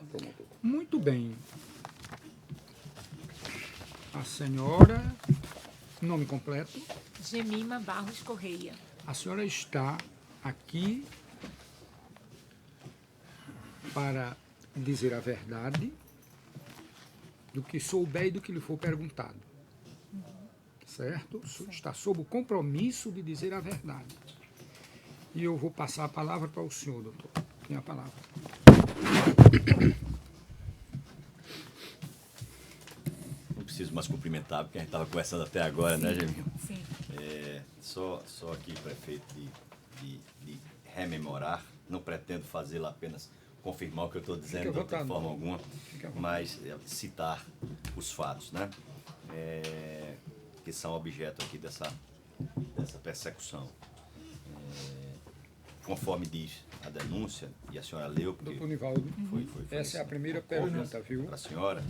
promotor. Muito bem. A senhora, nome completo. Gemima Barros Correia. A senhora está aqui para dizer a verdade do que souber e do que lhe for perguntado. Certo? Está sob o compromisso de dizer a verdade. E eu vou passar a palavra para o senhor, doutor. Tem a palavra. Não preciso mais cumprimentar, porque a gente estava conversando até agora, né, Gemima? Sim. Só aqui, prefeito, de rememorar, não pretendo fazê-lo apenas confirmar o que eu estou dizendo de outra forma alguma, mas citar os fatos, né? Que são objeto aqui dessa persecução. Conforme diz a denúncia, e a senhora leu, porque Doutor Nivaldo, foi essa é a primeira pergunta, viu? para a senhora,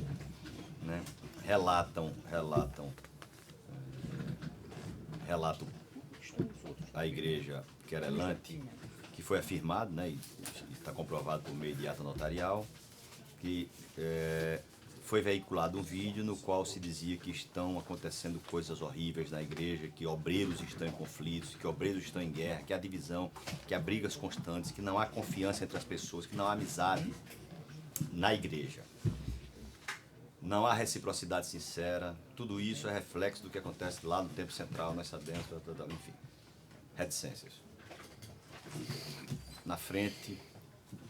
né? Relatam a igreja querelante, que foi afirmado, né, e está comprovado por meio de ata notarial, que foi veiculado um vídeo no qual se dizia que estão acontecendo coisas horríveis na igreja, que obreiros estão em conflitos, que obreiros estão em guerra, que há divisão, que há brigas constantes, que não há confiança entre as pessoas, que não há amizade na igreja. Não há reciprocidade sincera. Tudo isso é reflexo do que acontece lá no Templo Central, nós sabemos, enfim, reticências. Na frente,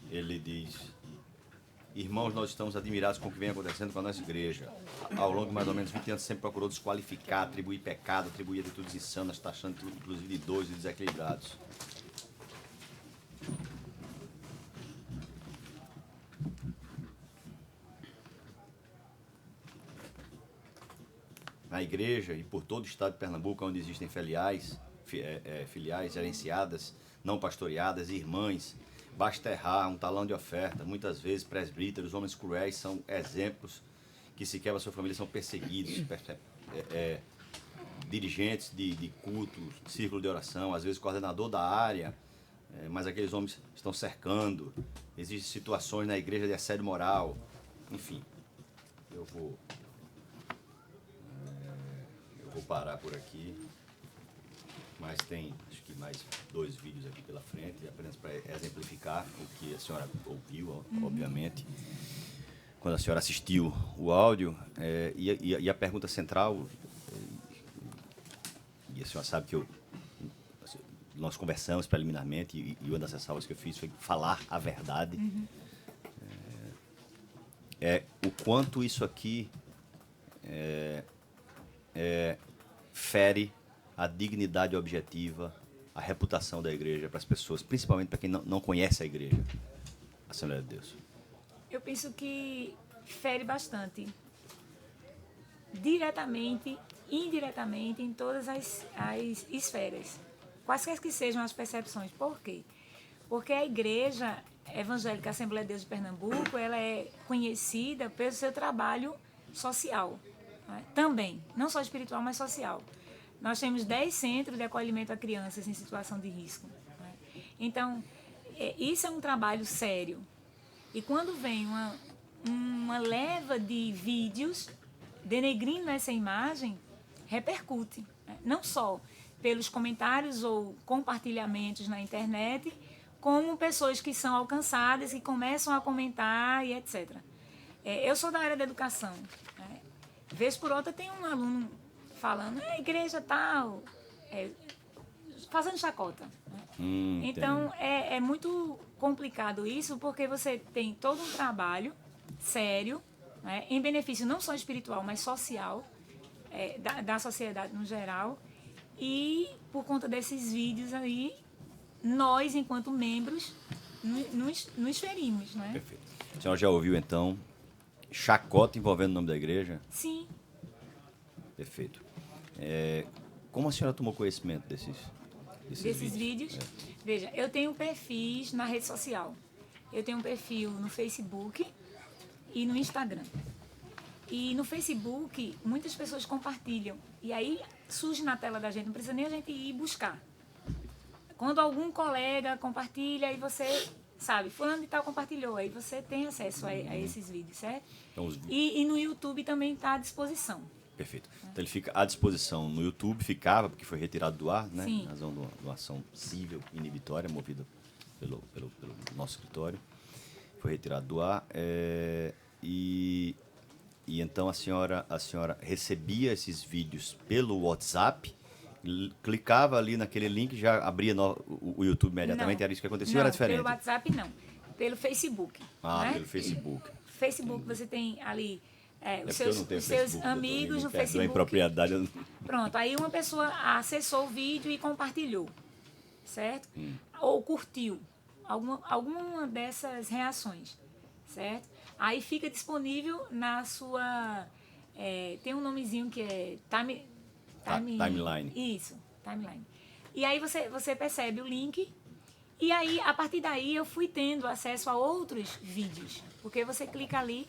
ele diz: irmãos, nós estamos admirados com o que vem acontecendo com a nossa igreja. Ao longo de mais ou menos 20 anos, sempre procurou desqualificar, atribuir pecado, atribuir atitudes insanas, taxando tudo, inclusive de doidos e desequilibrados. Na igreja e por todo o estado de Pernambuco, onde existem filiais gerenciadas, não pastoreadas, irmãs, basta errar, um talão de oferta. Muitas vezes presbíteros, homens cruéis são exemplos que se quebra a sua família, são perseguidos. Dirigentes de cultos, círculo de oração, às vezes coordenador da área, mas aqueles homens estão cercando. Existem situações na igreja de assédio moral. Enfim, eu vou parar por aqui, mas tem acho que mais 2 vídeos aqui pela frente, apenas para exemplificar o que a senhora ouviu, obviamente, quando a senhora assistiu o áudio. E a pergunta central, e a senhora sabe que nós conversamos preliminarmente, e uma das ressalvas que eu fiz foi falar a verdade. O quanto isso aqui fere a dignidade objetiva, a reputação da igreja para as pessoas, principalmente para quem não conhece a igreja, a Assembleia de Deus. Eu penso que fere bastante, diretamente, indiretamente, em todas as esferas, quaisquer que sejam as percepções. Por quê? Porque a Igreja Evangélica Assembleia de Deus de Pernambuco, ela é conhecida pelo seu trabalho social, né? Também, não só espiritual, mas social. Nós temos 10 centros de acolhimento a crianças em situação de risco, né? Então, isso é um trabalho sério. E quando vem uma leva de vídeos denegrindo essa imagem, repercute, né? Não só pelos comentários ou compartilhamentos na internet, como pessoas que são alcançadas, que começam a comentar e etc. Eu sou da área da educação, né? Vez por outra tem um aluno falando, igreja tal, fazendo chacota, né? Então, é muito complicado isso, porque você tem todo um trabalho sério, né, em benefício não só espiritual, mas social, da sociedade no geral, e por conta desses vídeos aí, nós, enquanto membros, nos ferimos, né? Perfeito. A senhora já ouviu, então, chacota envolvendo o nome da igreja? Sim. Perfeito. Como a senhora tomou conhecimento desses vídeos? Veja, eu tenho perfis na rede social. Eu tenho um perfil no Facebook e no Instagram. E no Facebook, muitas pessoas compartilham. E aí surge na tela da gente, não precisa nem a gente ir buscar. Quando algum colega compartilha, aí você sabe, fulano de tal compartilhou, aí você tem acesso a esses vídeos, certo? Então, os E no YouTube também está à disposição. Perfeito. Então ele fica à disposição no YouTube, ficava, porque foi retirado do ar, né? Sim. Em razão de uma ação civil inibitória movida pelo nosso escritório. Foi retirado do ar. E então a senhora recebia esses vídeos pelo WhatsApp, clicava ali naquele link, já abria o YouTube imediatamente, Não. era isso que acontecia Não, ou era diferente? pelo WhatsApp não, pelo Facebook. né? Pelo Facebook. Facebook você tem ali os porque eu não tenho seus Facebook, amigos no me perdoa a Facebook. impropriedade. Pronto, aí uma pessoa acessou o vídeo e compartilhou, certo? Ou curtiu alguma dessas reações, certo? Aí fica disponível na sua... tem um nomezinho que é Timeline. Isso, timeline. E aí você percebe o link e aí, a partir daí, eu fui tendo acesso a outros vídeos, porque você clica ali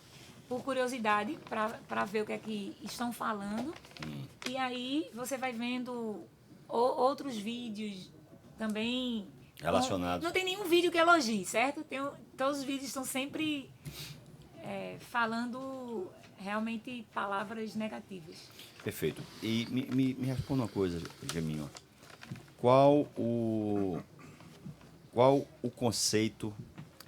por curiosidade para ver o que é que estão falando. E aí você vai vendo outros vídeos também Relacionados. Não tem nenhum vídeo que elogie, certo? Todos os vídeos estão sempre falando realmente palavras negativas. Perfeito. E me responda uma coisa, Geminho. Qual o conceito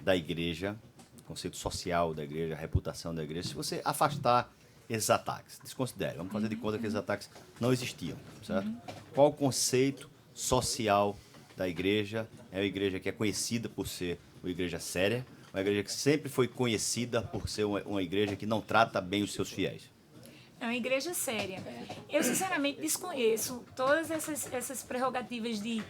da igreja, conceito social da igreja, a reputação da igreja, se você afastar esses ataques, desconsidere, vamos fazer de conta que esses ataques não existiam, certo? Qual o conceito social da igreja? É uma igreja que é conhecida por ser uma igreja séria, uma igreja que sempre foi conhecida por ser uma igreja que não trata bem os seus fiéis? É uma igreja séria. Eu, sinceramente, desconheço todas essas prerrogativas de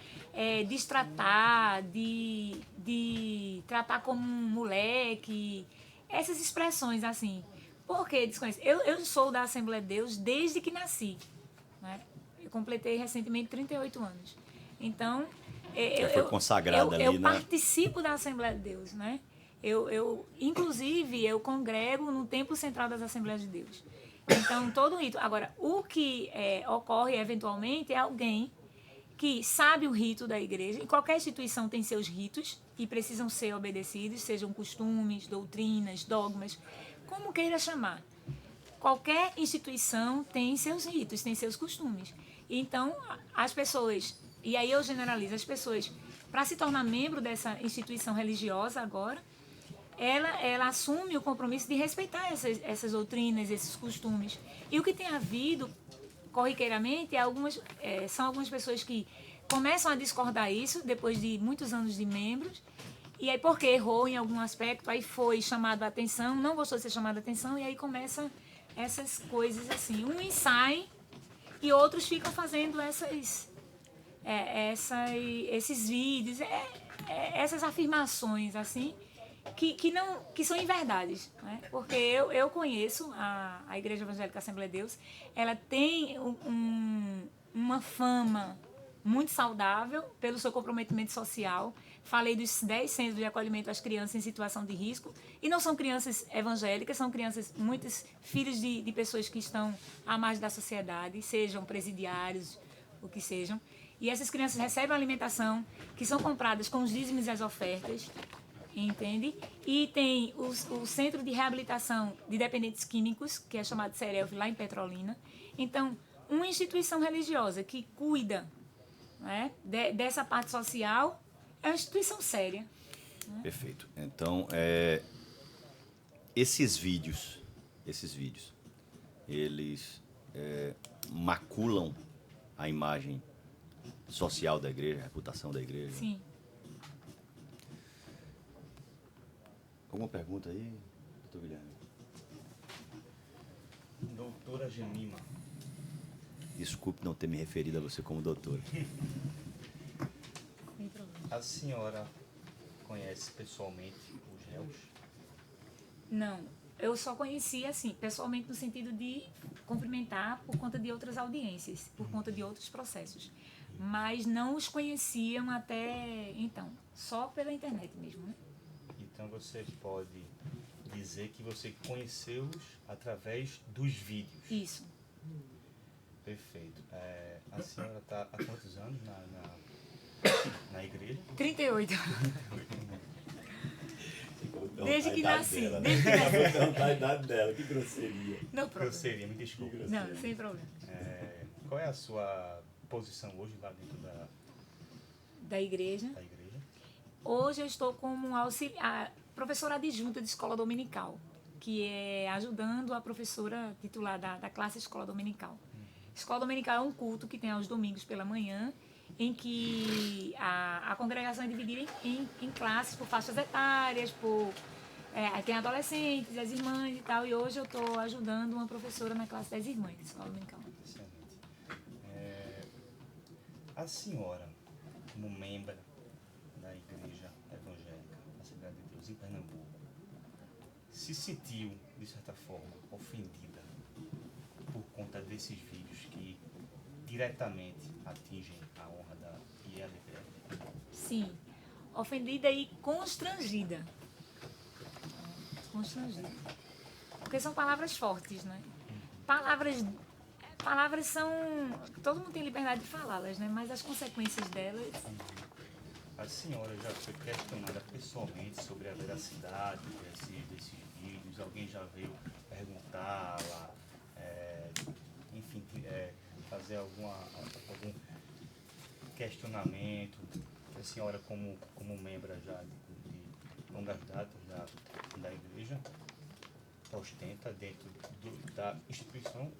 destratar, de tratar como um moleque, essas expressões assim. Por que desconheço? Eu sou da Assembleia de Deus desde que nasci. Né? Eu completei recentemente 38 anos. Então, Já foi consagrada ali, eu né? participo da Assembleia de Deus. Né? Inclusive, eu congrego no Templo Central das Assembleias de Deus. Então, todo isso. Agora, o que ocorre eventualmente é alguém que sabe o rito da igreja, e qualquer instituição tem seus ritos e precisam ser obedecidos, sejam costumes, doutrinas, dogmas, como queira chamar. Qualquer instituição tem seus ritos, tem seus costumes. Então, as pessoas, e aí eu generalizo, as pessoas, para se tornar membro dessa instituição religiosa agora, ela assume o compromisso de respeitar essas doutrinas, esses costumes. E o que tem havido, corriqueiramente, são algumas pessoas que começam a discordar isso, depois de muitos anos de membros, e aí porque errou em algum aspecto, aí foi chamado a atenção, não gostou de ser chamado a atenção, e aí começam essas coisas assim. Uns saem e outros ficam fazendo esses vídeos, essas afirmações assim, que são inverdades, né? Porque eu conheço a Igreja Evangélica Assembleia de Deus, ela tem uma fama muito saudável pelo seu comprometimento social. Falei dos 10 centros de acolhimento às crianças em situação de risco, e não são crianças evangélicas, são crianças, muitos filhos de pessoas que estão à margem da sociedade, sejam presidiários, o que sejam, e essas crianças recebem alimentação, que são compradas com os dízimos e as ofertas, entende? E tem o Centro de Reabilitação de Dependentes Químicos, que é chamado CERELF, lá em Petrolina. Então, uma instituição religiosa que cuida, né, dessa parte social é uma instituição séria. Né? Perfeito. Então, esses vídeos, eles maculam a imagem social da igreja, a reputação da igreja? Sim. Alguma pergunta aí, doutor Guilherme? Doutora Gemima. Desculpe não ter me referido a você como doutora. A senhora conhece pessoalmente os réus? Não, eu só conheci assim, pessoalmente no sentido de cumprimentar por conta de outras audiências, por conta de outros processos. Mas não os conheciam até então, só pela internet mesmo, né? Então você pode dizer que você conheceu-os através dos vídeos. Isso. Perfeito. A senhora está há quantos anos na igreja? 38. Desde que nasci. Dela, né? Desde que nasci. Eu vou perguntar a idade dela, que grosseria. Não, problema. Grosseria, me desculpe. Não, sem problema. Qual é a sua posição hoje lá dentro Da igreja. da igreja? Hoje eu estou como professora adjunta de escola dominical, que é ajudando a professora titular da classe escola dominical. Escola dominical é um culto que tem aos domingos pela manhã, em que a congregação é dividida em classes por faixas etárias, tem adolescentes, as irmãs e tal, e hoje eu estou ajudando uma professora na classe das irmãs de escola dominical. Excelente. A senhora, como membro da Igreja Evangélica Assembleia de Deus em Pernambuco, se sentiu, de certa forma, ofendida por conta desses vídeos que diretamente atingem a honra da ILPF? Sim, ofendida e constrangida. Constrangida. Porque são palavras fortes, né? Palavras são... Todo mundo tem liberdade de falá-las, né? Mas as consequências delas... A senhora já foi questionada pessoalmente sobre a veracidade desses vídeos? Alguém já veio perguntá-la, enfim, fazer algum questionamento? A senhora, como membro já de longas datas da igreja, ostenta dentro da instituição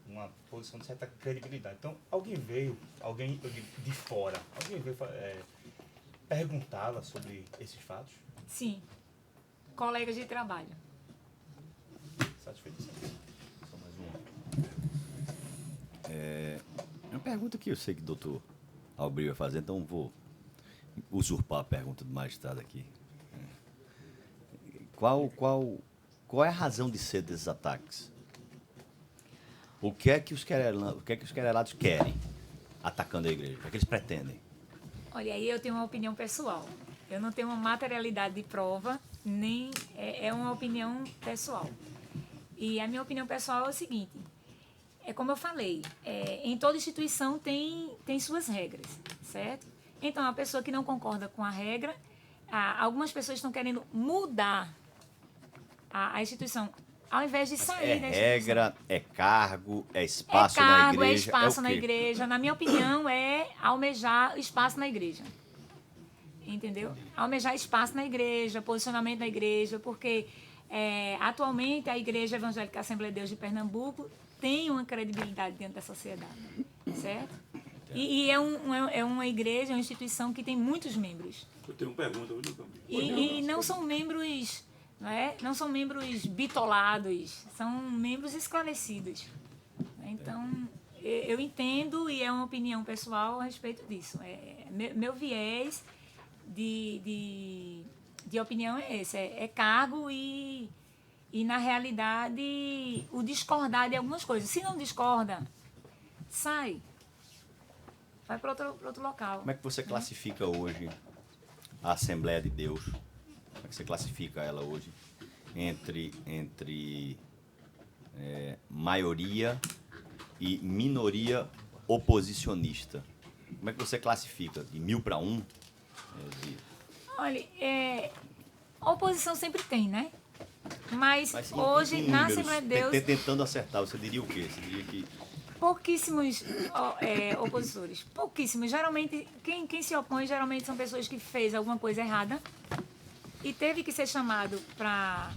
uma posição de certa credibilidade. Então, alguém de fora, alguém veio perguntá-la sobre esses fatos? Sim, colegas de trabalho. Satisfeito de saber. Só mais uma. Uma pergunta que eu sei que o doutor Albril vai fazer, então vou usurpar a pergunta do magistrado aqui. Qual é a razão de ser desses ataques? O que é que os querelados querem atacando a igreja? O que é que eles pretendem? Olha, aí eu tenho uma opinião pessoal. Eu não tenho uma materialidade de prova, nem é uma opinião pessoal. E a minha opinião pessoal é o seguinte, como eu falei, em toda instituição tem suas regras, certo? Então, a pessoa que não concorda com a regra, algumas pessoas estão querendo mudar a instituição, ao invés de sair da instituição. É regra, é cargo, é espaço na igreja? É espaço o na quê? igreja. Na minha opinião, é almejar espaço na igreja. Entendeu? Almejar espaço na igreja, posicionamento na igreja, porque atualmente a Igreja Evangélica Assembleia de Deus de Pernambuco tem uma credibilidade diante da sociedade, certo? E é uma igreja, uma instituição que tem muitos membros. Eu tenho uma pergunta. E não são membros... Não são membros bitolados, são membros esclarecidos. Então, eu entendo e é uma opinião pessoal a respeito disso. Meu viés de opinião é esse, é cargo e, na realidade, o discordar de algumas coisas. Se não discorda, sai. Vai para outro local. Como é que você classifica hoje a Assembleia de Deus? Como é que você classifica ela hoje entre maioria e minoria oposicionista? Como é que você classifica? De 1000 para 1? Olha, oposição sempre tem, né? Mas hoje, em na números, Assembleia de Deus, tentando acertar, você diria o quê? Você diria que... pouquíssimos opositores. Pouquíssimos. Geralmente, quem se opõe geralmente são pessoas que fez alguma coisa errada e teve que ser chamado para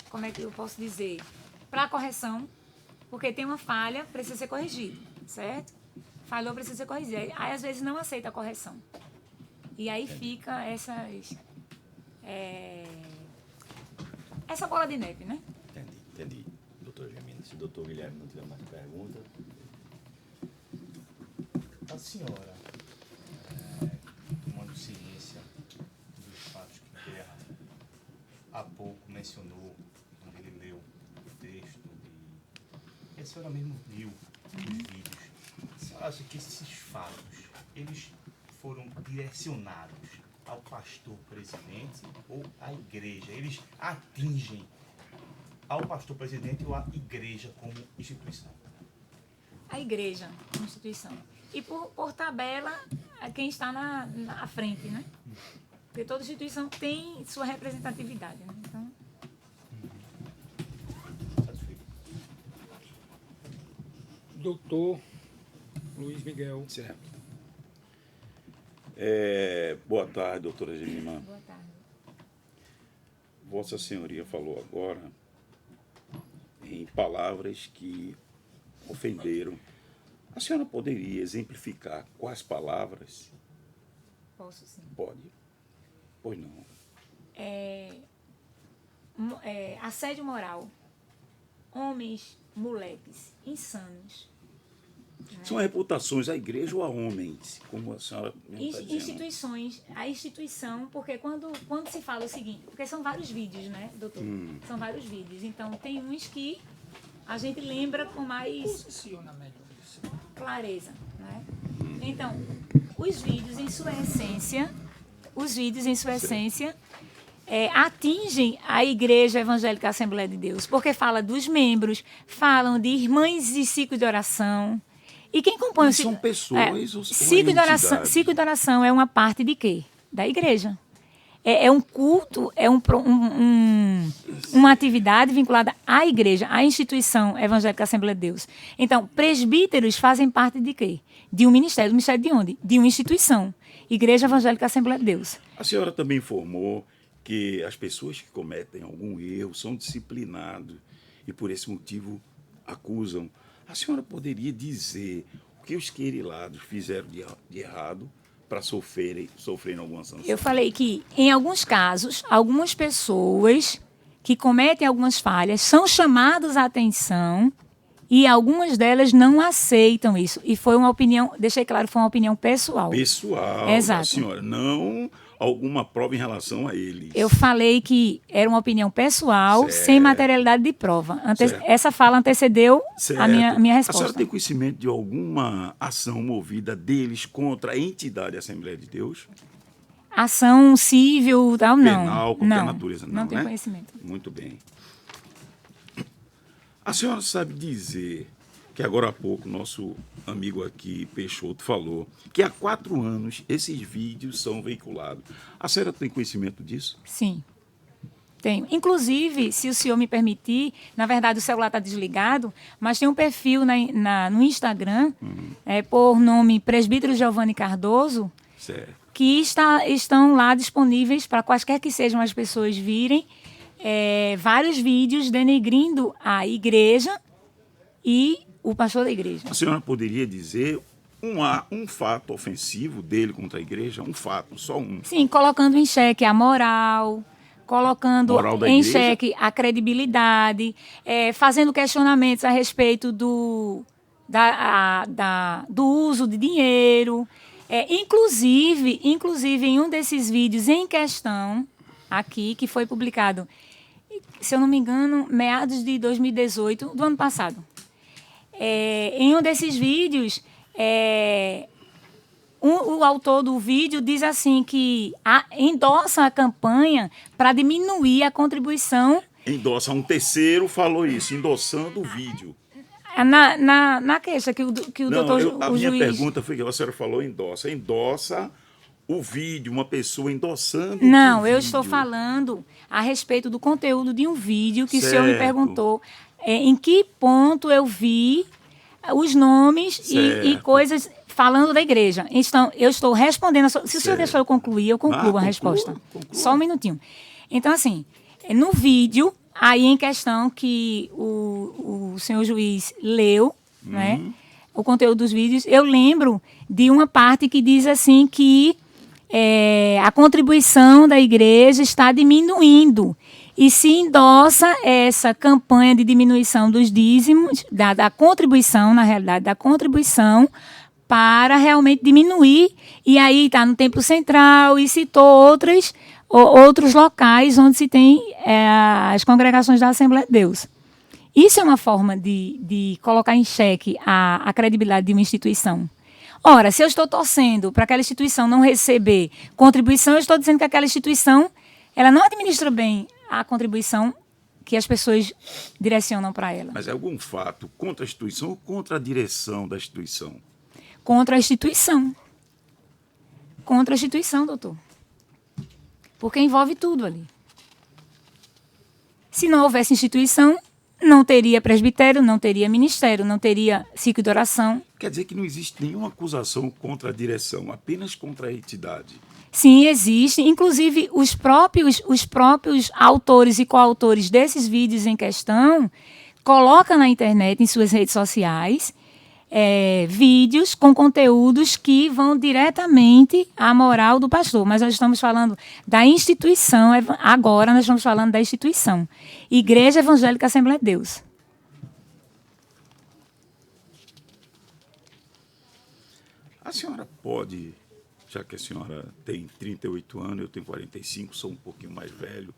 como é que eu posso dizer? Para correção, porque tem uma falha, precisa ser corrigido, certo? Falhou, precisa ser corrigido. Aí, às vezes, não aceita a correção. E aí fica essa bola de neve, né? Entendi, doutor Gemini. Se o doutor Guilherme não tiver mais pergunta... A senhora, tomando ciência dos fatos que Guerra há pouco mencionou, quando ele leu o texto, e a senhora mesmo viu os vídeos, a senhora acha que esses fatos, eles foram direcionados ao pastor presidente ou à igreja? Eles atingem ao pastor presidente ou à igreja como instituição? A igreja como instituição. E por tabela, quem está na frente, né? Porque toda instituição tem sua representatividade, né? Então, Satisfeito. Doutor Luiz Miguel. Certo. Boa tarde, doutora Gemima. boa tarde. Vossa Senhoria falou agora em palavras que ofenderam. A senhora poderia exemplificar quais palavras? Posso sim. Pode. Pois não. Assédio moral. Homens, moleques, insanos. São reputações à igreja ou a homens, como a senhora está dizendo? Instituições, a instituição, porque quando se fala o seguinte, porque são vários vídeos, né, doutor? São vários vídeos. Então, tem uns que a gente lembra com mais Posiciona melhor isso. clareza, né? Então, os vídeos em sua essência, atingem a Igreja Evangélica Assembleia de Deus, porque fala dos membros, falam de irmãs e ciclos de oração. E quem compõe Mas são pessoas ou entidades? Ciclo de oração é uma parte de quê? Da igreja. É um culto, uma atividade vinculada à igreja, à instituição Evangélica Assembleia de Deus. Então, presbíteros fazem parte de quê? De um ministério. Do ministério de onde? De uma instituição. Igreja Evangélica Assembleia de Deus. A senhora também informou que as pessoas que cometem algum erro são disciplinadas e por esse motivo acusam. A senhora poderia dizer o que os querilados fizeram de errado para sofrerem alguma sanção? Eu falei que, em alguns casos, algumas pessoas que cometem algumas falhas são chamadas à atenção e algumas delas não aceitam isso. E foi uma opinião, deixei claro, foi uma opinião pessoal. Pessoal, Exato. a senhora, não alguma prova em relação a eles. Eu falei que era uma opinião pessoal, Certo. sem materialidade de prova. Certo. Essa fala antecedeu Certo. a minha A senhora resposta. tem conhecimento de alguma ação movida deles contra a entidade Assembleia de Deus? Ação civil, tal, não. Penal, qualquer não, natureza, não, não tenho né? conhecimento. Muito bem. A senhora sabe dizer que agora há pouco nosso amigo aqui, Peixoto, falou que há 4 anos esses vídeos são veiculados. A senhora tem conhecimento disso? Sim, tenho. Inclusive, se o senhor me permitir, na verdade o celular está desligado, mas tem um perfil no Instagram, por nome Presbítero Giovanni Cardoso, Certo. que estão lá disponíveis para quaisquer que sejam as pessoas virem, vários vídeos denegrindo a igreja e o pastor da igreja. A senhora poderia dizer um fato ofensivo dele contra a igreja? Um fato, só um. Sim, colocando em xeque a moral, colocando Moral da em igreja? xeque a credibilidade, fazendo questionamentos a respeito do uso de dinheiro. Inclusive, em um desses vídeos em questão, aqui, que foi publicado, se eu não me engano, meados de 2018, do ano passado. Em um desses vídeos, o autor do vídeo diz assim que endossa a campanha para diminuir a contribuição. Endossa, um terceiro falou isso, endossando o vídeo. Na queixa que o Não, doutor, a o minha juiz... pergunta foi que a senhora falou endossa. Endossa o vídeo, uma pessoa endossando Não, o eu vídeo. estou falando a respeito do conteúdo de um vídeo que o senhor me Certo. perguntou em que ponto eu vi os nomes e Certo. coisas falando da igreja. Então, eu estou respondendo. Se o senhor Certo. deixar eu concluir, eu concluo conclua, a resposta. conclua. Só um minutinho. Então, assim, no vídeo, aí em questão que o senhor juiz leu, né, o conteúdo dos vídeos, eu lembro de uma parte que diz assim que a contribuição da igreja está diminuindo e se endossa essa campanha de diminuição dos dízimos, da contribuição, na realidade, da contribuição, para realmente diminuir. E aí está no Templo Central e citou outros locais onde se tem as congregações da Assembleia de Deus. Isso é uma forma de colocar em xeque a credibilidade de uma instituição. Ora, se eu estou torcendo para aquela instituição não receber contribuição, eu estou dizendo que aquela instituição ela não administra bem a contribuição que as pessoas direcionam para ela. Mas é algum fato contra a instituição ou contra a direção da instituição? Contra a instituição. Contra a instituição, doutor. porque envolve tudo ali. Se não houvesse instituição, não teria presbitério, não teria ministério, não teria ciclo de oração. Quer dizer que não existe nenhuma acusação contra a direção, apenas contra a entidade. Sim, existe. Inclusive, os próprios autores e coautores desses vídeos em questão colocam na internet, em suas redes sociais, vídeos com conteúdos que vão diretamente à moral do pastor. Mas nós estamos falando da instituição, agora nós estamos falando da instituição. Igreja Evangélica Assembleia de Deus. A senhora pode, já que a senhora tem 38 anos, eu tenho 45, sou um pouquinho mais velho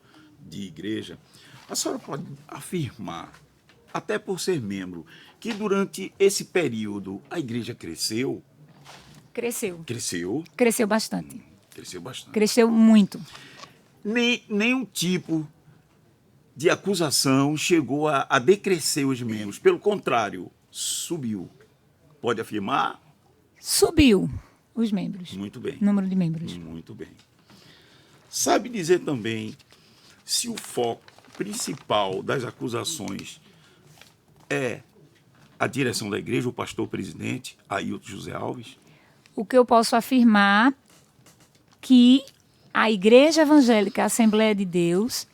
de igreja, a senhora pode afirmar, até por ser membro, que durante esse período a igreja cresceu? Cresceu. Cresceu? Cresceu bastante. Cresceu bastante. Cresceu muito. Nenhum tipo de acusação chegou a decrescer os membros. Pelo contrário, subiu. Pode afirmar? Subiu os membros. Muito bem. Número de membros. Muito bem. Sabe dizer também se o foco principal das acusações é a direção da igreja, o pastor presidente, Ailton José Alves? O que eu posso afirmar que a Igreja Evangélica Assembleia de Deus,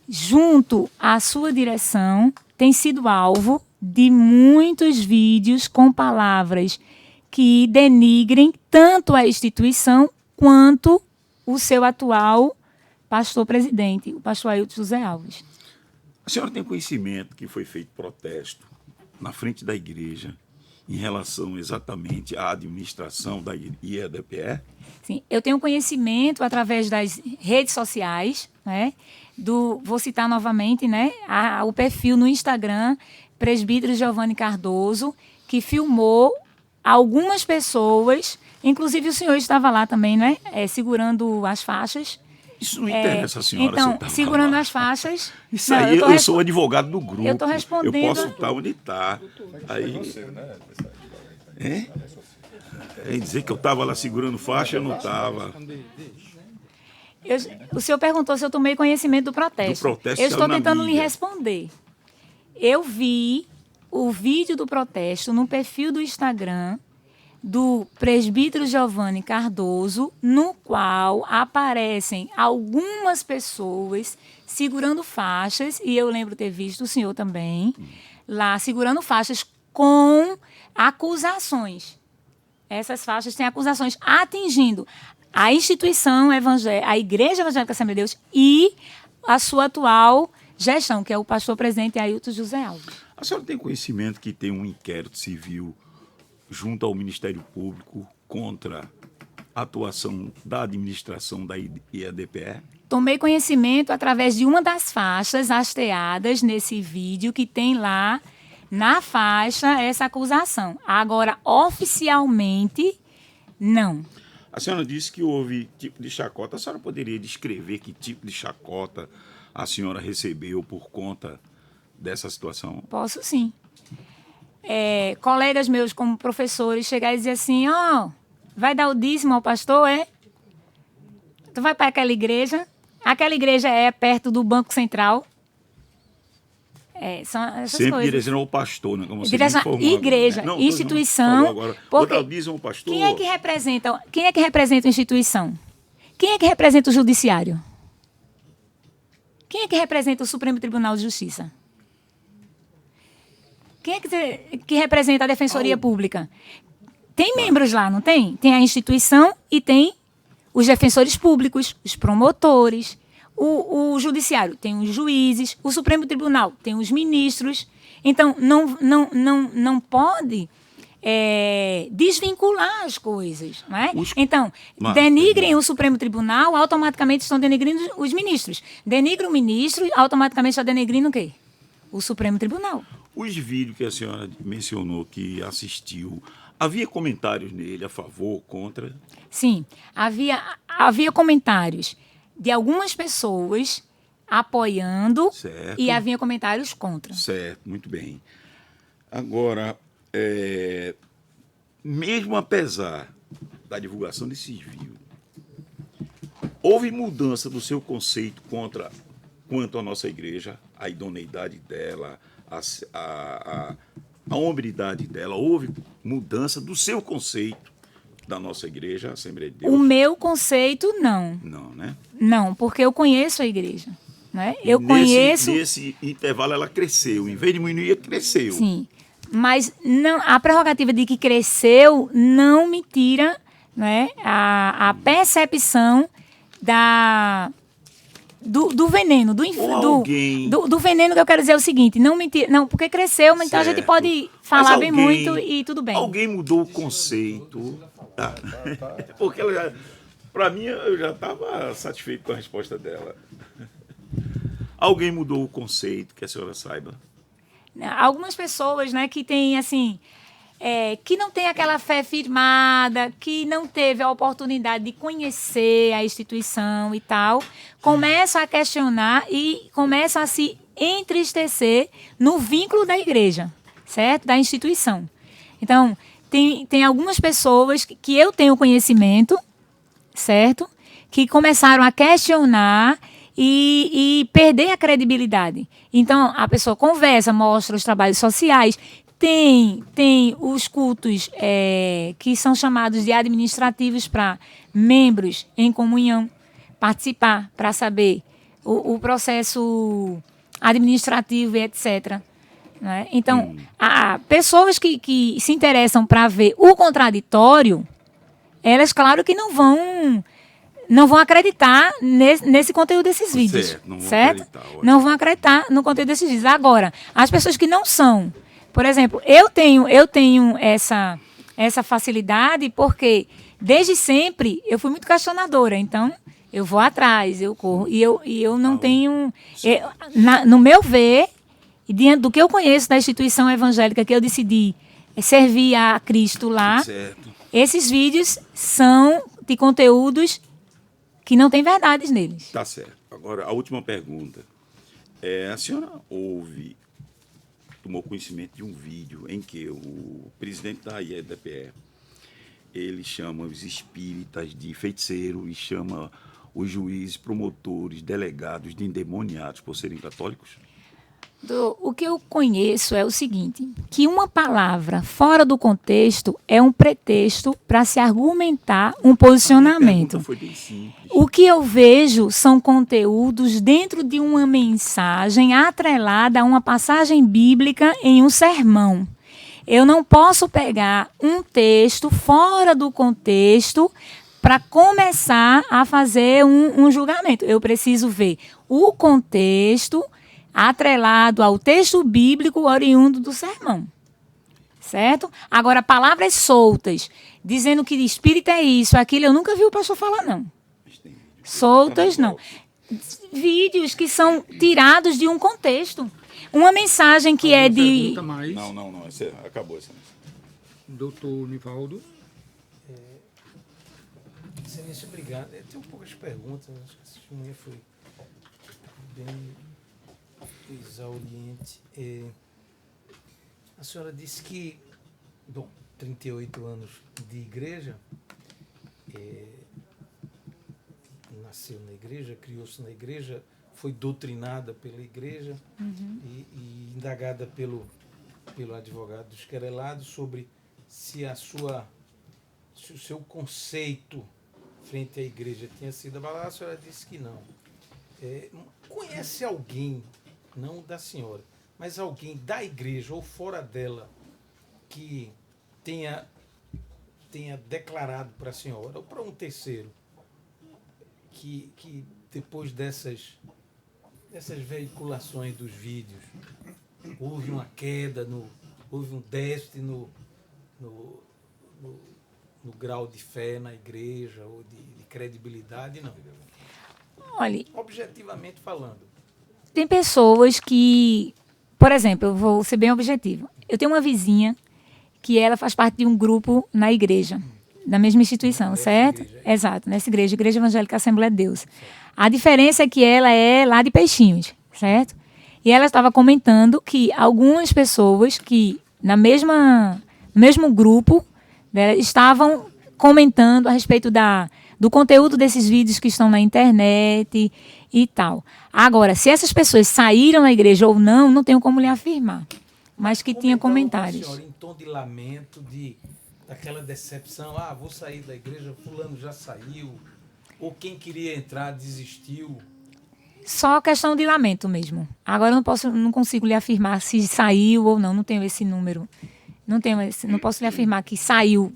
junto à sua direção, tem sido alvo de muitos vídeos com palavras que denigrem tanto a instituição quanto o seu atual pastor-presidente, o pastor Ailton José Alves. A senhora tem conhecimento que foi feito protesto na frente da igreja em relação exatamente à administração da IEDPE? Sim, eu tenho conhecimento através das redes sociais, né? Vou citar novamente, né? O perfil no Instagram, Presbítero Giovanni Cardoso, que filmou algumas pessoas, inclusive o senhor estava lá também, né? Segurando as faixas. Isso não interessa, a senhora. Então, tá segurando lá. as faixas. Isso não, aí, eu sou advogado do grupo. Eu estou respondendo. Eu posso estar onde está. Aí. É dizer que eu estava lá segurando faixa, eu não estava. O senhor perguntou se eu tomei conhecimento do protesto. Do protesto eu estou na tentando lhe mídia. responder. Eu vi o vídeo do protesto no perfil do Instagram do presbítero Giovanni Cardoso, no qual aparecem algumas pessoas segurando faixas, e eu lembro ter visto o senhor também, lá segurando faixas com acusações. Essas faixas têm acusações atingindo a instituição evangélica, a Igreja Evangélica Assembleia de Deus e a sua atual gestão, que é o pastor-presidente Ailton José Alves. A senhora tem conhecimento que tem um inquérito civil junto ao Ministério Público contra a atuação da administração da IEDPE? Tomei conhecimento através de uma das faixas hasteadas nesse vídeo que tem lá na faixa essa acusação. Agora, oficialmente, não. A senhora disse que houve tipo de chacota. A senhora poderia descrever que tipo de chacota a senhora recebeu por conta dessa situação? Posso sim. Colegas meus como professores chegar e dizer assim, vai dar o dízimo ao pastor, é? Tu vai para aquela igreja é perto do Banco Central. São essas sempre coisas. direcionando ao pastor, né? Como você Direcionar informou igreja, agora, né? instituição. Agora. Porque Vou dar o dízimo ao pastor. Quem é que representa a instituição? Quem é que representa o judiciário? Quem é que representa o Supremo Tribunal de Justiça? Quem é que representa a Defensoria Pública? Tem membros lá, não tem? Tem a instituição e tem os defensores públicos, os promotores, o judiciário tem os juízes, o Supremo Tribunal tem os ministros. Então, não pode desvincular as coisas. Não é? Então, denigrem o Supremo Tribunal, automaticamente estão denegrindo os ministros. Denigra o ministro, automaticamente está denegrindo o quê? O Supremo Tribunal. Os vídeos que a senhora mencionou que assistiu, havia comentários nele a favor, contra? Sim, havia comentários de algumas pessoas apoiando certo. E havia comentários contra. Certo, muito bem. Agora, mesmo apesar da divulgação desses vídeos, houve mudança do seu conceito quanto à nossa igreja, a idoneidade dela, a hombridade dela? Houve mudança do seu conceito da nossa igreja, Assembleia de Deus? O meu conceito, não. Não, né? Não, porque eu conheço a igreja. Né? Eu conheço... Nesse intervalo ela cresceu. Em vez de diminuir, cresceu. Sim. Mas não, a prerrogativa de que cresceu não me tira, né, a percepção do veneno, do veneno, que eu quero dizer é o seguinte, não me tira, não, porque cresceu, mas então a gente pode falar bem muito e tudo bem. Alguém mudou o conceito. Tá? Porque para mim, eu já estava satisfeito com a resposta dela. Alguém mudou o conceito, que a senhora saiba? Algumas pessoas, né, que têm, assim, que não tem aquela fé firmada, que não teve a oportunidade de conhecer a instituição e tal, começam a questionar e começam a se entristecer no vínculo da igreja, certo? Da instituição. Então, tem algumas pessoas que eu tenho conhecimento, certo? Que começaram a questionar e perder a credibilidade. Então, a pessoa conversa, mostra os trabalhos sociais, tem os cultos que são chamados de administrativos para membros em comunhão participar, para saber o processo administrativo e etc. Né? Então, pessoas que se interessam para ver o contraditório, elas, claro que não vão acreditar nesse conteúdo desses vídeos. Certo? Não vão acreditar no conteúdo desses vídeos. Agora, as pessoas que não são, por exemplo, eu tenho essa facilidade porque desde sempre eu fui muito questionadora, então eu vou atrás, eu corro, e eu não tenho, no meu ver, e diante do que eu conheço da instituição evangélica que eu decidi servir a Cristo lá, certo. Esses vídeos são de conteúdos que não tem verdades neles. Tá certo. Agora, a última pergunta. A senhora tomou conhecimento de um vídeo em que o presidente da IEDPE, ele chama os espíritas de feiticeiro e chama os juízes, promotores, delegados de endemoniados por serem católicos? O que eu conheço é o seguinte, que uma palavra fora do contexto é um pretexto para se argumentar um posicionamento. Foi bem simples. O que eu vejo são conteúdos dentro de uma mensagem atrelada a uma passagem bíblica em um sermão. Eu não posso pegar um texto fora do contexto para começar a fazer um julgamento. Eu preciso ver o contexto atrelado ao texto bíblico oriundo do sermão, certo? Agora, palavras soltas, dizendo que espírito é isso, aquilo, eu nunca vi o pastor falar, não. Soltas, não. Vídeos que são tirados de um contexto. Uma mensagem que é de... Não, acabou essa. Doutor Nivaldo. Excelência, obrigado. Eu tenho poucas perguntas, acho que a testemunha foi bem exauriente. A senhora disse que, 38 anos de igreja, nasceu na igreja, criou-se na igreja, foi doutrinada pela igreja e indagada pelo advogado dos querelados sobre se o seu conceito frente à igreja tinha sido abalado. A senhora disse que não. Conhece alguém, não da senhora, mas alguém da igreja ou fora dela que tenha declarado para a senhora ou para um terceiro que depois dessas veiculações dos vídeos houve uma queda, houve um déficit no grau de fé na igreja ou de credibilidade? Não. Olha, objetivamente falando. Tem pessoas que, por exemplo, eu vou ser bem objetivo. Eu tenho uma vizinha que ela faz parte de um grupo na igreja, da mesma instituição, certo? Exato, nessa igreja, Igreja Evangélica Assembleia de Deus. A diferença é que ela é lá de Peixinhos, certo? E ela estava comentando que algumas pessoas que no mesmo grupo, né, estavam comentando a respeito do conteúdo desses vídeos que estão na internet e tal. Agora, se essas pessoas saíram da igreja ou não, não tenho como lhe afirmar. Mas que tinha Comentavam com a comentários. senhora em tom de lamento, daquela decepção, vou sair da igreja, fulano já saiu, ou quem queria entrar desistiu. Só questão de lamento mesmo. Agora eu não consigo lhe afirmar se saiu ou não tenho esse número. Não posso lhe afirmar que saiu,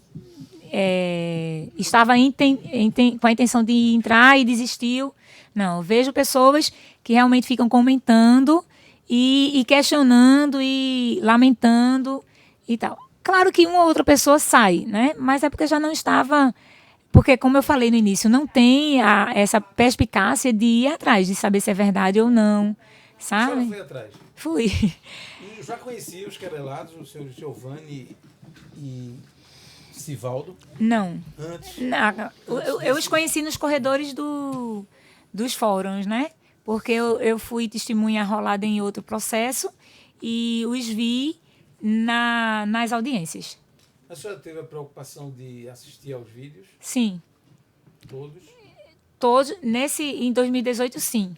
estava com a intenção de entrar e desistiu. Não, eu vejo pessoas que realmente ficam comentando e questionando e lamentando e tal. Claro que uma ou outra pessoa sai, né? Mas é porque já não estava... Porque, como eu falei no início, não tem essa perspicácia de ir atrás, de saber se é verdade ou não, A senhora sabe? foi atrás. Fui. E já conhecia os querelados, o senhor Giovanni e Sivaldo, Não. antes? Não, eu os conheci nos corredores dos fóruns, né? Porque eu fui testemunha rolada em outro processo e os vi nas audiências. A senhora teve a preocupação de assistir aos vídeos, Sim. todos? Todos, em 2018, sim.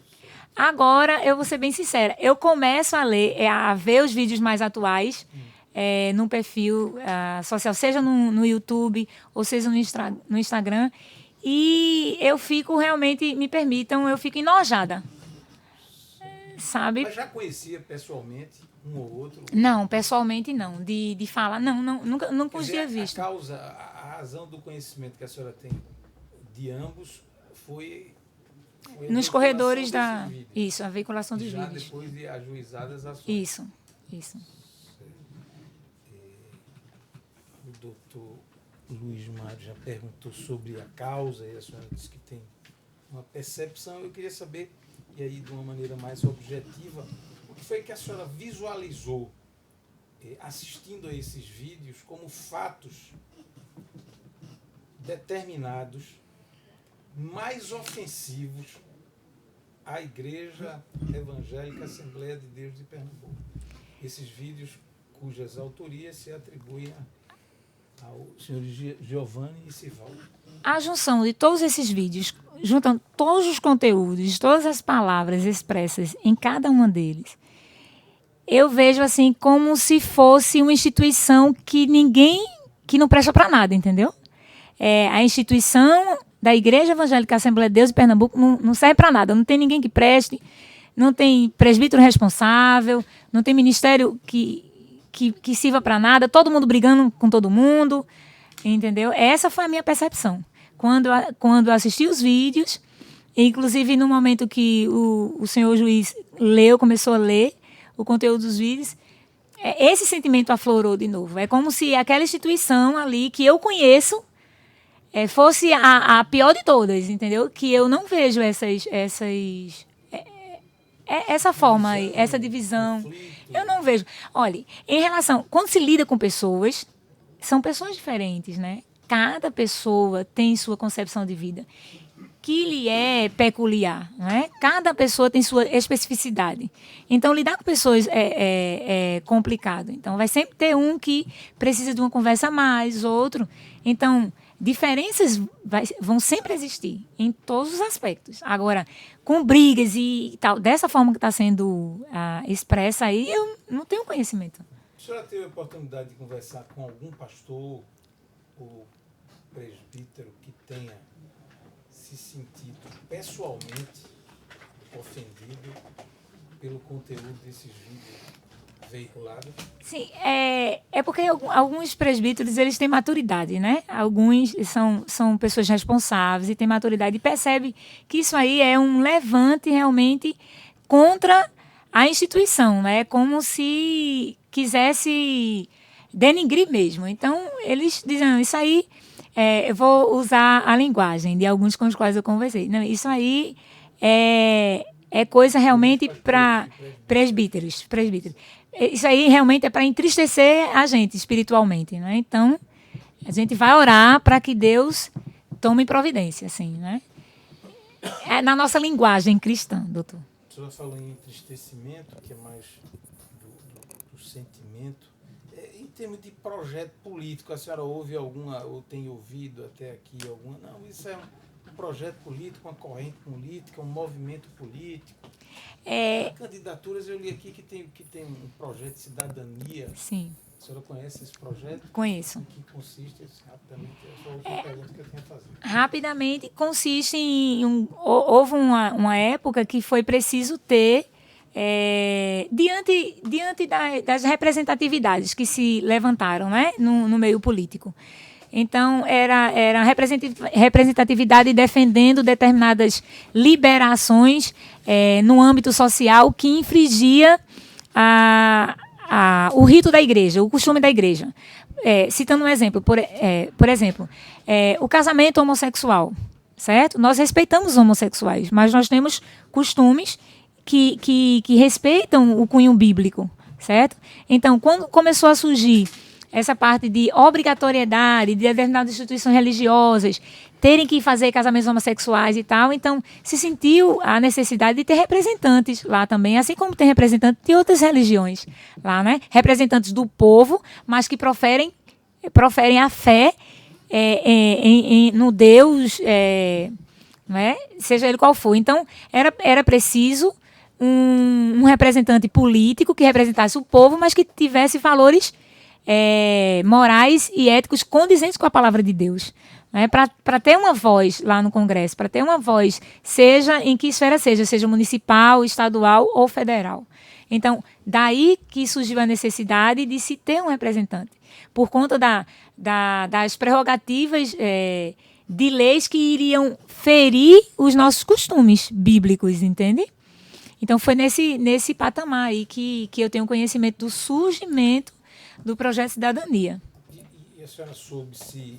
Agora, eu vou ser bem sincera, eu começo a ler, a ver os vídeos mais atuais no perfil social, seja no YouTube ou seja no Instagram, e eu fico realmente, me permitam, eu fico enojada. Sabe? Mas já conhecia pessoalmente um ou outro? Não, pessoalmente não. De falar, não, nunca Quer os dizer, tinha visto. a razão do conhecimento que a senhora tem de ambos foi a Nos veiculação corredores desses vídeos. Isso, a veiculação dos Já vídeos. depois de ajuizadas ações. Isso. O doutor Luiz Mário já perguntou sobre a causa e a senhora disse que tem uma percepção. Eu queria saber, e aí de uma maneira mais objetiva, o que foi que a senhora visualizou assistindo a esses vídeos como fatos determinados, mais ofensivos à Igreja Evangélica Assembleia de Deus de Pernambuco. Esses vídeos cujas autorias se atribuem ao senhor Giovanni e Sivaldo. A junção de todos esses vídeos, juntando todos os conteúdos, todas as palavras expressas em cada um deles, eu vejo assim como se fosse uma instituição que não presta para nada, entendeu? A instituição da Igreja Evangélica Assembleia de Deus de Pernambuco não serve para nada, não tem ninguém que preste, não tem presbítero responsável, não tem ministério que sirva para nada, todo mundo brigando com todo mundo, entendeu? Essa foi a minha percepção. Quando assisti os vídeos, inclusive no momento que o senhor juiz começou a ler o conteúdo dos vídeos, esse sentimento aflorou de novo. É como se aquela instituição ali que eu conheço fosse a pior de todas, entendeu? Que eu não vejo essa forma aí, essa divisão. Eu não vejo. Olha, em relação... Quando se lida com pessoas, são pessoas diferentes, né? Cada pessoa tem sua concepção de vida que lhe é peculiar, né? Cada pessoa tem sua especificidade. Então, lidar com pessoas é complicado. Então, vai sempre ter um que precisa de uma conversa a mais, outro. Então, diferenças vão sempre existir em todos os aspectos. Agora, com brigas e tal, dessa forma que está sendo expressa aí, eu não tenho conhecimento. A senhora teve a oportunidade de conversar com algum pastor ou presbítero que tenha se sentido pessoalmente ofendido pelo conteúdo desses vídeos veiculados? Sim, é porque alguns presbíteros eles têm maturidade, né? Alguns são pessoas responsáveis e têm maturidade e percebem que isso aí é um levante realmente contra a instituição, né? Como se quisesse denigrir mesmo. Então, eles dizem, isso aí, eu vou usar a linguagem de alguns com os quais eu conversei. Não, isso aí é coisa realmente para presbíteros. Isso aí realmente é para entristecer a gente espiritualmente, né? Então, a gente vai orar para que Deus tome providência, assim, né? É na nossa linguagem cristã, doutor. A senhora falou em entristecimento, que é mais do sentimento. Em termos de projeto político, a senhora ouve alguma, ou tem ouvido até aqui alguma? Não, isso é projeto político, uma corrente política, um movimento político. Candidaturas, eu li aqui que tem um projeto de cidadania. Sim, A senhora conhece esse projeto? conheço. Em que consiste, rapidamente, é só a última pergunta que eu tenho a fazer. Rapidamente, consiste em... houve uma época que foi preciso ter, diante das representatividades que se levantaram, né, no meio político. Então, era representatividade defendendo determinadas liberações no âmbito social que infringia o rito da igreja, o costume da igreja. Citando um exemplo, por exemplo, o casamento homossexual, certo? Nós respeitamos os homossexuais, mas nós temos costumes que respeitam o cunho bíblico, certo? Então, quando começou a surgir essa parte de obrigatoriedade de determinadas instituições religiosas terem que fazer casamentos homossexuais e tal, então se sentiu a necessidade de ter representantes lá também, assim como tem representantes de outras religiões lá, né? Representantes do povo, mas que proferem a fé no Deus, né? Seja ele qual for. Então, era preciso um representante político que representasse o povo, mas que tivesse valores morais e éticos condizentes com a palavra de Deus. Né? Para ter uma voz lá no Congresso, para ter uma voz, seja em que esfera seja municipal, estadual ou federal. Então, daí que surgiu a necessidade de se ter um representante, por conta das prerrogativas de leis que iriam ferir os nossos costumes bíblicos, entende? Então, foi nesse patamar aí que eu tenho conhecimento do surgimento do projeto Cidadania. E a senhora soube se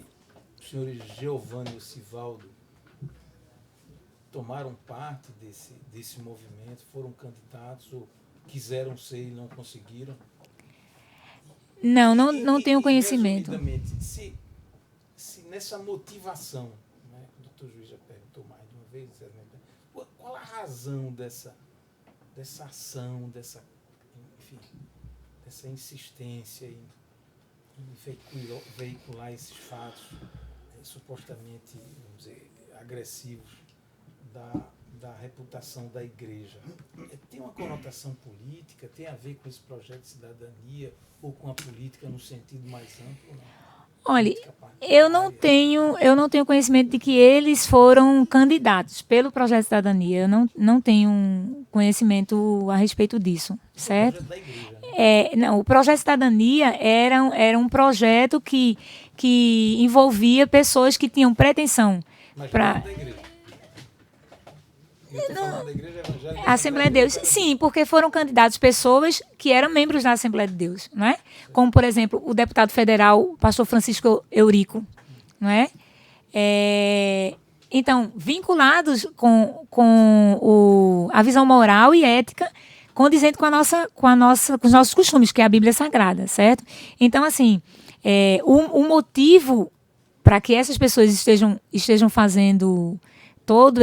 os senhores Geovânio e Sivaldo tomaram parte desse movimento, foram candidatos ou quiseram ser e não conseguiram? Não tenho conhecimento. Resumidamente, se nessa motivação, né, o doutor Juiz já perguntou mais de uma vez, qual a razão dessa ação, dessa insistência em veicular esses fatos supostamente, vamos dizer, agressivos da reputação da igreja? Tem uma conotação política? Tem a ver com esse projeto de cidadania ou com a política no sentido mais amplo? Não? Olha, eu não tenho conhecimento de que eles foram candidatos pelo projeto de cidadania. Eu não tenho conhecimento a respeito disso, certo? O projeto da igreja, né? Não, o projeto de cidadania era um projeto que envolvia pessoas que tinham pretensão para da igreja. Eu estou falando da igreja evangélica. a Assembleia de Deus. Sim, porque foram candidatos pessoas que eram membros da Assembleia de Deus, não é? Como, por exemplo, o deputado federal, o pastor Francisco Eurico, não é? Então, vinculados com a visão moral e ética condizente com os nossos costumes, que é a Bíblia Sagrada, certo? Então, assim, o motivo para que essas pessoas estejam fazendo todo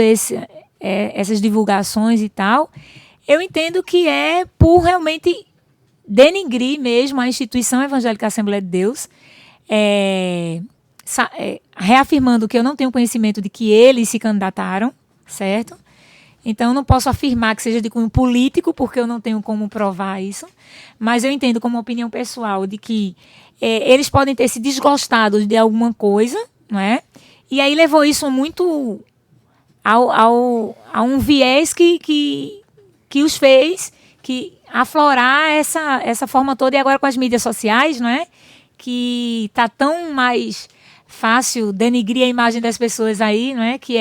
essas divulgações e tal, eu entendo que é por realmente denigrir mesmo a instituição evangélica Assembleia de Deus, reafirmando que eu não tenho conhecimento de que eles se candidataram, certo? Então, eu não posso afirmar que seja de cunho político, porque eu não tenho como provar isso, mas eu entendo como opinião pessoal de que eles podem ter se desgostado de alguma coisa, não é? E aí levou isso muito a um viés que os fez aflorar essa forma toda, e agora com as mídias sociais, não é? Que está tão mais fácil denigrir a imagem das pessoas aí, não é? Que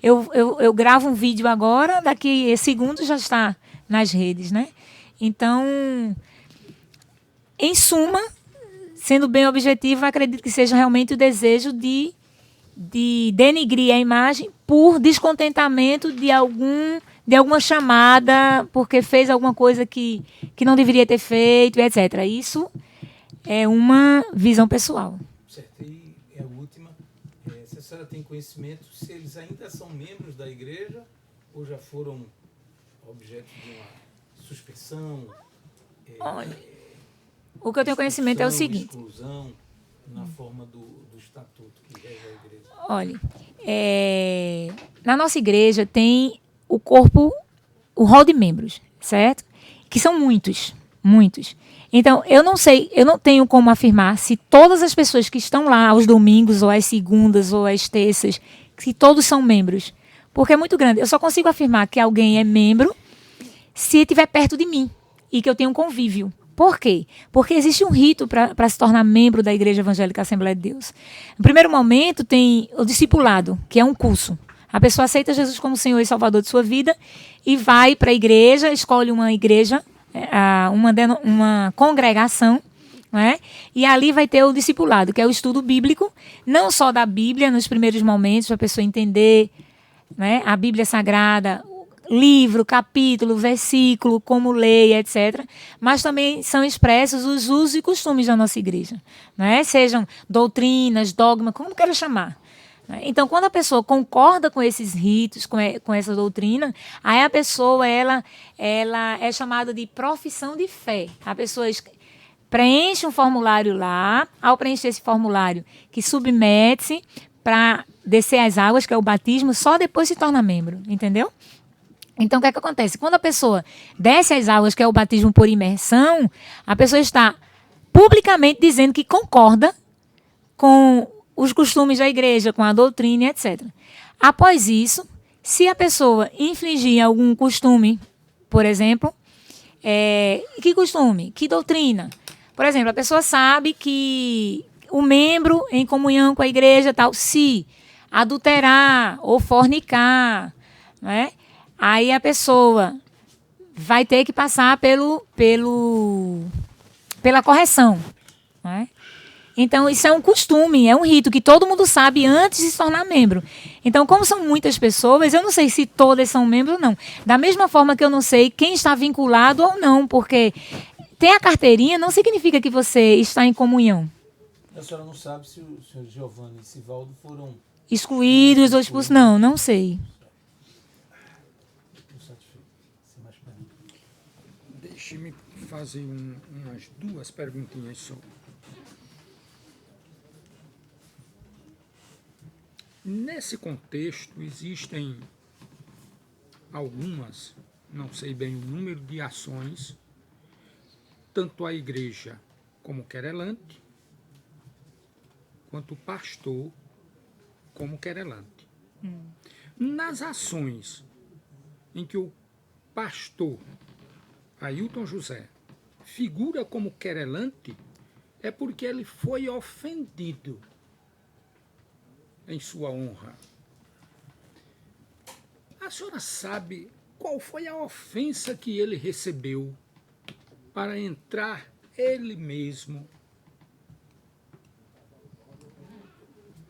eu gravo um vídeo agora, daqui a segundos já está nas redes, né? Então, em suma, sendo bem objetivo, acredito que seja realmente o desejo de denigrir a imagem por descontentamento de alguma chamada, porque fez alguma coisa que não deveria ter feito, etc. Isso é uma visão pessoal. Certo. E a última, se a senhora tem conhecimento se eles ainda são membros da igreja ou já foram objeto de uma suspensão? Olha, o que eu tenho conhecimento é o seguinte. Exclusão na forma do estatuto que rege a igreja? Olha, na nossa igreja tem o corpo, o rol de membros, certo? Que são muitos, muitos. Então, eu não sei, eu não tenho como afirmar se todas as pessoas que estão lá aos domingos, ou às segundas, ou às terças, se todos são membros. Porque é muito grande. Eu só consigo afirmar que alguém é membro se estiver perto de mim e que eu tenha um convívio. Por quê? Porque existe um rito para se tornar membro da Igreja Evangélica Assembleia de Deus. No primeiro momento, tem o discipulado, que é um curso. A pessoa aceita Jesus como Senhor e Salvador de sua vida e vai para a igreja, escolhe uma igreja, uma congregação, né? E ali vai ter o discipulado, que é o estudo bíblico, não só da Bíblia nos primeiros momentos, para a pessoa entender, né, a Bíblia Sagrada, livro, capítulo, versículo, como ler, etc. Mas também são expressos os usos e costumes da nossa igreja, né? Sejam doutrinas, dogma, como queira chamar. Então, quando a pessoa concorda com esses ritos, com essa doutrina, aí a pessoa ela é chamada de profissão de fé. A pessoa preenche um formulário lá, ao preencher esse formulário, que submete-se para descer as águas, que é o batismo, só depois se torna membro, entendeu? Então, o que é que acontece? Quando a pessoa desce as águas, que é o batismo por imersão, a pessoa está publicamente dizendo que concorda com os costumes da igreja, com a doutrina, etc. Após isso, se a pessoa infligir algum costume, por exemplo, que costume? Que doutrina? Por exemplo, a pessoa sabe que o membro em comunhão com a igreja, tal, se adulterar ou fornicar, né? Aí a pessoa vai ter que passar pela correção, né? Então, isso é um costume, é um rito que todo mundo sabe antes de se tornar membro. Então, como são muitas pessoas, eu não sei se todas são membros ou não. Da mesma forma que eu não sei quem está vinculado ou não, porque ter a carteirinha não significa que você está em comunhão. A senhora não sabe se o senhor Giovanni e Sivaldo foram Excluídos ou expulsos? Não sei. Deixe-me fazer umas duas perguntinhas só. Nesse contexto, existem algumas, não sei bem o número de ações, tanto a igreja como querelante, quanto o pastor como querelante. Nas ações em que o pastor Ailton José figura como querelante, é porque ele foi ofendido em sua honra. A senhora sabe qual foi a ofensa que ele recebeu para entrar ele mesmo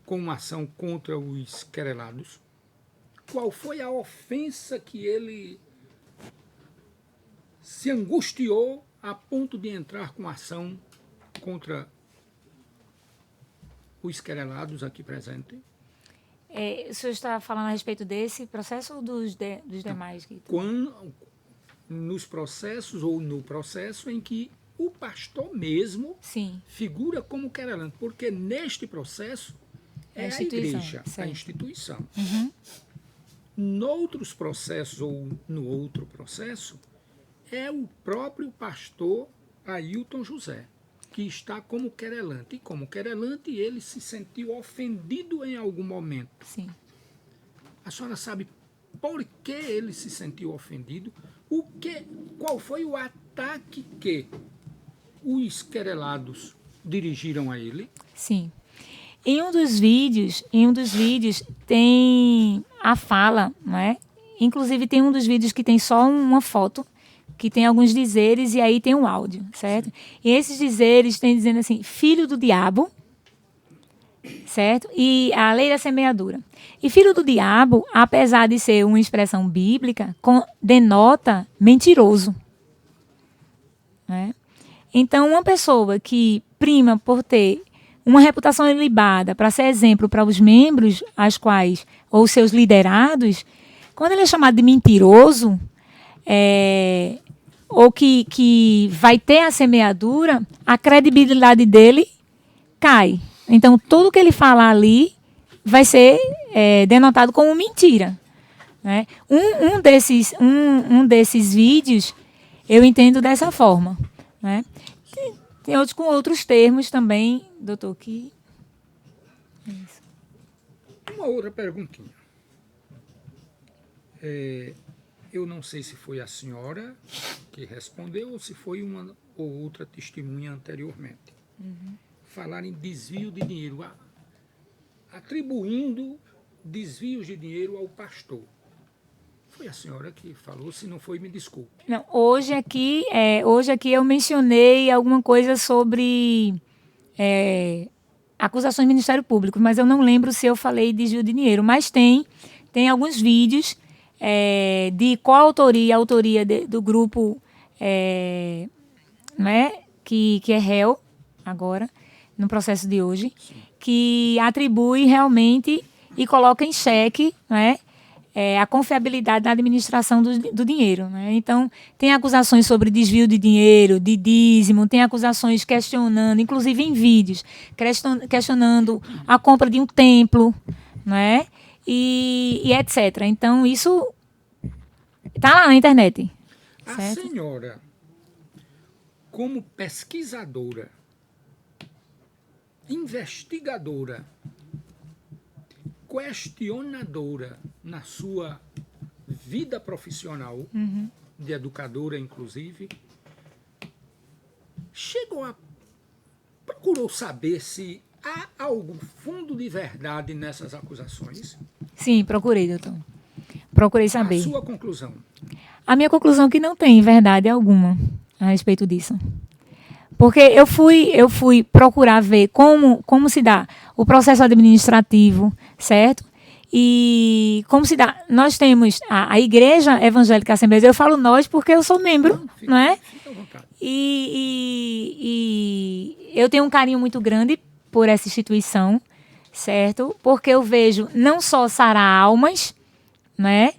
com uma ação contra os querelados? Qual foi a ofensa que ele se angustiou a ponto de entrar com ação contra os querelados aqui presentes? O senhor está falando a respeito desse processo ou dos demais? Nos processos ou no processo em que o pastor mesmo Sim. figura como querelante, porque neste processo é a igreja, a instituição. Uhum. Noutros processos ou no outro processo, é o próprio pastor Ailton José, que está como querelante. E como querelante, ele se sentiu ofendido em algum momento. Sim. A senhora sabe por que ele se sentiu ofendido? Qual foi o ataque que os querelados dirigiram a ele? Sim. Em um dos vídeos tem a fala, né? Inclusive tem um dos vídeos que tem só uma foto, que tem alguns dizeres e aí tem um áudio, certo? Sim. E esses dizeres tem dizendo assim, filho do diabo, certo? E a lei da semeadura. E filho do diabo, apesar de ser uma expressão bíblica, denota mentiroso, né? Então, uma pessoa que prima por ter uma reputação ilibada para ser exemplo para os membros, ou seus liderados, quando ele é chamado de mentiroso, ou que vai ter a semeadura, a credibilidade dele cai. Então, tudo que ele falar ali vai ser denotado como mentira. Né? Um desses vídeos eu entendo dessa forma. Né? Tem outros com outros termos também, doutor, que... Uma outra perguntinha. Eu não sei se foi a senhora que respondeu ou se foi uma ou outra testemunha anteriormente. Falar em desvio de dinheiro, atribuindo desvios de dinheiro ao pastor. Foi a senhora que falou, se não foi, me desculpe. Não, hoje aqui eu mencionei alguma coisa sobre acusações do Ministério Público, mas eu não lembro se eu falei desvio de dinheiro. Mas tem alguns vídeos de qual autoria, do grupo né, que é réu agora, no processo de hoje, que atribui realmente e coloca em xeque, né, a confiabilidade da administração do dinheiro. Né? Então, tem acusações sobre desvio de dinheiro, de dízimo, tem acusações questionando, inclusive em vídeos, questionando a compra de um templo, né? e etc. Então, isso está lá na internet. A Certo? senhora, como pesquisadora, investigadora, questionadora na sua vida profissional, de educadora inclusive, procurou saber se há algum fundo de verdade nessas acusações? Sim, procurei, doutor. Procurei saber. A sua conclusão? A minha conclusão é que não tem verdade alguma a respeito disso. Porque eu fui procurar ver como se dá o processo administrativo, certo? E como se dá. Nós temos a Igreja Evangélica Assembleia de Deus, eu falo nós porque eu sou membro, não é? Fica à vontade. E eu tenho um carinho muito grande por essa instituição, certo? Porque eu vejo não só sarar almas, né?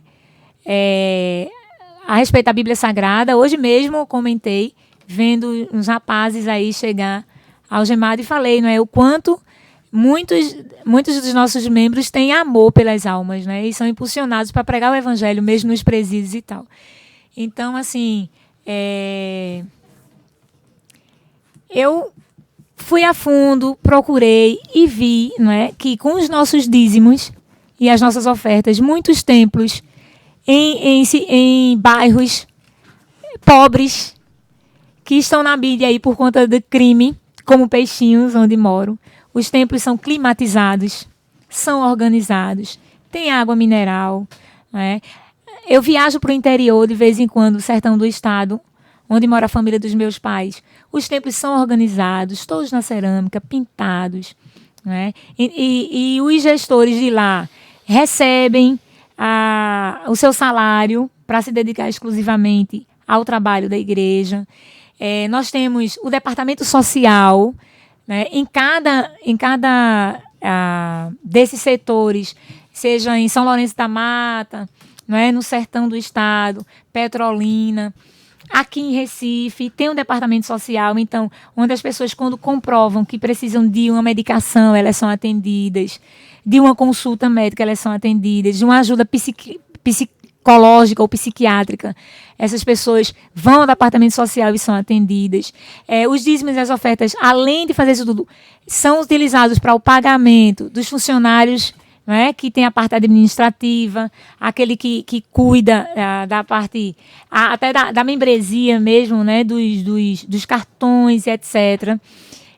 A respeito da Bíblia Sagrada, hoje mesmo eu comentei, vendo uns rapazes aí chegar algemado e falei, não é, o quanto muitos dos nossos membros têm amor pelas almas, né, e são impulsionados para pregar o evangelho mesmo nos presídios e tal. Então, assim, eu fui a fundo, procurei e vi, não é, que com os nossos dízimos e as nossas ofertas, muitos templos em bairros pobres que estão na mídia aí por conta do crime, como Peixinhos, onde moro. Os templos são climatizados, são organizados, tem água mineral. Né? Eu viajo para o interior de vez em quando, o sertão do estado, onde mora a família dos meus pais. Os templos são organizados, todos na cerâmica, pintados. Né? E os gestores de lá recebem o seu salário para se dedicar exclusivamente ao trabalho da igreja. Nós temos o departamento social, né, em cada desses setores, seja em São Lourenço da Mata, né, no sertão do estado, Petrolina, aqui em Recife, tem um departamento social, então, onde as pessoas, quando comprovam que precisam de uma medicação, elas são atendidas, de uma consulta médica, elas são atendidas, de uma ajuda psicológica ou psiquiátrica, essas pessoas vão ao departamento social e são atendidas. Os dízimos e as ofertas, além de fazer isso tudo, são utilizados para o pagamento dos funcionários, né, que tem a parte administrativa, aquele que cuida da parte, até da membresia mesmo, né, dos cartões, etc.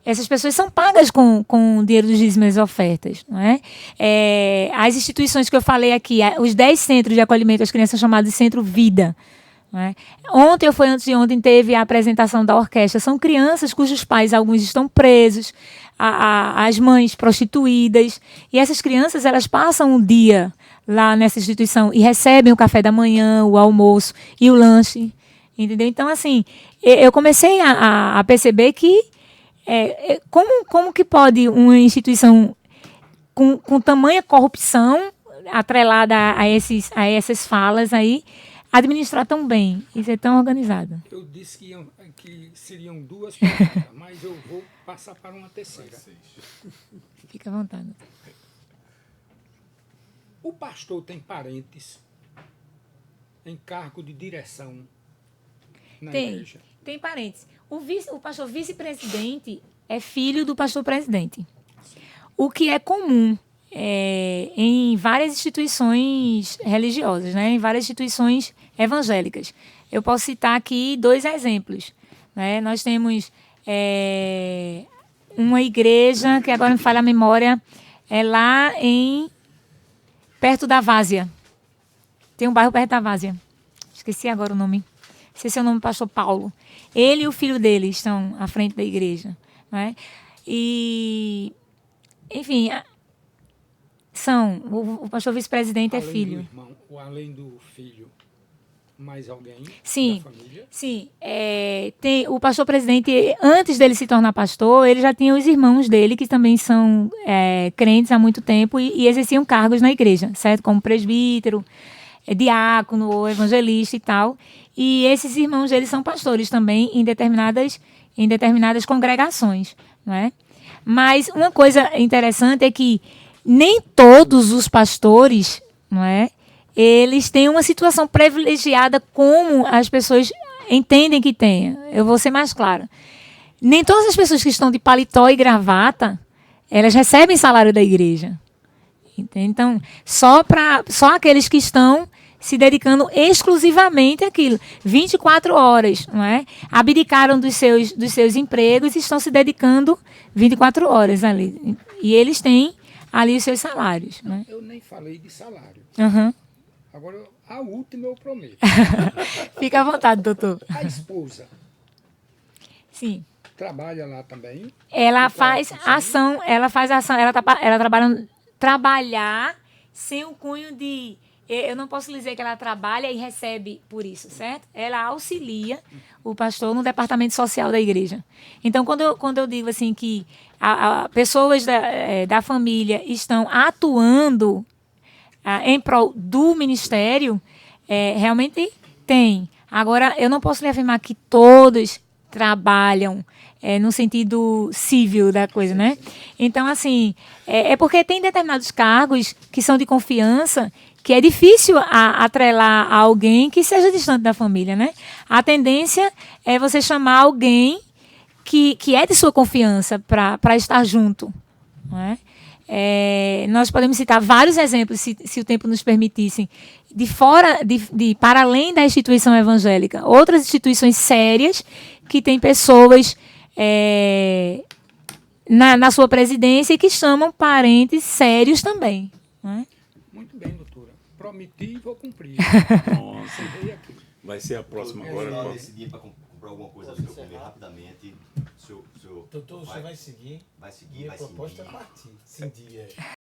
Essas pessoas são pagas com o dinheiro dos dízimos e ofertas. Não é? As instituições que eu falei aqui, os 10 centros de acolhimento às crianças chamados de Centro Vida. Não é? Ontem, ou foi antes de ontem, teve a apresentação da orquestra. São crianças cujos pais, alguns estão presos, as mães prostituídas. E essas crianças, elas passam um dia lá nessa instituição e recebem o café da manhã, o almoço e o lanche. Entendeu? Então, assim, eu comecei a perceber que como que pode uma instituição com tamanha corrupção atrelada a essas falas aí, administrar tão bem e ser tão organizado. Eu disse que seriam 2 perguntas, mas eu vou passar para uma terceira. Fica à vontade. O pastor tem parentes em cargo de direção na igreja? Tem parentes. O pastor vice-presidente é filho do pastor presidente. O que é comum em várias instituições religiosas, né? Em várias instituições evangélicas. Eu posso citar aqui 2 exemplos. Né? Nós temos uma igreja, que agora me falha a memória, lá perto da Várzea. Tem um bairro perto da Várzea. Esqueci agora o nome. Esse é o nome do pastor Paulo. Ele e o filho dele estão à frente da igreja. Né? E, enfim, o pastor vice-presidente é filho. Do irmão, ou além do filho, mais alguém Sim, da família? sim. Tem o pastor presidente, antes dele se tornar pastor, ele já tinha os irmãos dele, que também são crentes há muito tempo e exerciam cargos na igreja, certo? Como presbítero, diácono ou evangelista e tal. E esses irmãos dele são pastores também em determinadas congregações, não é? Mas uma coisa interessante é que nem todos os pastores, não é? Eles têm uma situação privilegiada como as pessoas entendem que tenha. Eu vou ser mais clara. Nem todas as pessoas que estão de paletó e gravata, elas recebem salário da igreja. Então, só aqueles que estão se dedicando exclusivamente àquilo. 24 horas, não é? Abdicaram dos seus empregos e estão se dedicando 24 horas ali. E eles têm ali os seus salários. Não é? Eu nem falei de salário. Uhum. Agora, a última eu prometo. Fica à vontade, doutor. A esposa Sim. trabalha lá também? Ela faz ação, ela trabalha trabalhar sem o cunho de... Eu não posso dizer que ela trabalha e recebe por isso, certo? Ela auxilia o pastor no departamento social da igreja. Então, quando eu digo assim que pessoas da família estão atuando em prol do ministério, realmente tem. Agora, eu não posso lhe afirmar que todos trabalham no sentido civil da coisa, né? Então, assim, é porque tem determinados cargos que são de confiança que é difícil atrelar a alguém que seja distante da família, né? A tendência é você chamar alguém que é de sua confiança para estar junto, não é? Nós podemos citar vários exemplos, se o tempo nos permitissem, para além da instituição evangélica, outras instituições sérias que têm pessoas na sua presidência e que chamam parentes sérios também. Não é? Muito bem, doutora. Prometi e vou cumprir. Nossa, vai ser a próxima agora. Eu decidi para comprar alguma coisa para eu comer rapidamente. Doutor, você vai seguir? Vai seguir, Minha vai proposta é seguir. partir. Sim, dia.